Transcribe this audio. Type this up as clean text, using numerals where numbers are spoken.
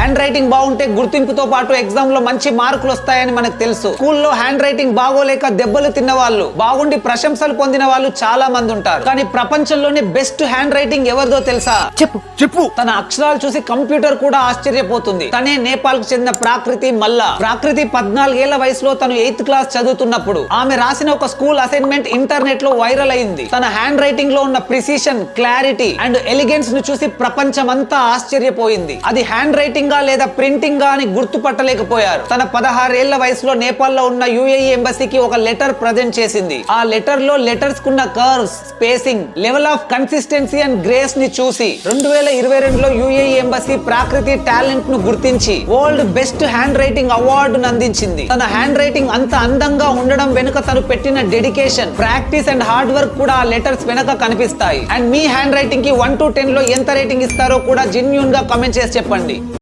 Hand writing బాగుంటే గుర్తింపుతో పాటు exam లో మంచి మార్కులు వస్తాయని మనకు తెలుసు. స్కూల్లో హ్యాండ్ రైటింగ్ బాగోలేక దెబ్బలు తిన్న వాళ్ళు, బాగుండి ప్రశంసలు పొందిన వాళ్ళు చాలా మంది ఉంటారు. కానీ ప్రపంచంలోనే బెస్ట్ హ్యాండ్ రైటింగ్ ఎవరిదో తెలుసా? చెప్పు. తన అక్షరాలు చూసి కంప్యూటర్ కూడా ఆశ్చర్యపోతుంది. తనే నేపాల్ కు చెందిన ప్రాకృతి మల్లా. ప్రాకృతి 14 ఏళ్ల వయసులో తను 8th క్లాస్ చదువుతున్నప్పుడు ఆమె రాసిన ఒక స్కూల్ అసైన్మెంట్ ఇంటర్నెట్ లో వైరల్ అయింది. తన హ్యాండ్ రైటింగ్ లో ఉన్న ప్రిసిషన్, క్లారిటీ అండ్ ఎలిగెన్స్ ను చూసి ప్రపంచమంతా ఆశ్చర్యపోయింది. అది హ్యాండ్ రైటింగ్ గా లేదా ప్రింటింగ్ గా అని గుర్తుపట్టలేకపోయారు. తన 16 ఏళ్ల వయసులో నేపాల్ లో ఉన్న UAE ఎంబసీకి ఒక లెటర్ ప్రజెంట్ చేసింది. ఆ లెటర్ లో లెటర్స్ కున్న curves, spacing, level of consistency and grace ని చూసి 2022లో UAE ఎంబసీ ప్రాకృతి టాలెంట్ ను గుర్తించి వరల్డ్ బెస్ట్ హ్యాండ్ రైటింగ్ అవార్డును అందించింది. తన హ్యాండ్ రైటింగ్ అంత అందంగా ఉండడం వెనుక తను పెట్టిన dedication, practice and hard work కూడా ఆ లెటర్స్ వెనక కనిపిస్తాయి. అండ్ మీ హ్యాండ్ రైటింగ్ కి 1 to 10 లో ఎంత రేటింగ్ ఇస్తారో కూడా జెన్యూన్ గా కామెంట్ చేసి చెప్పండి.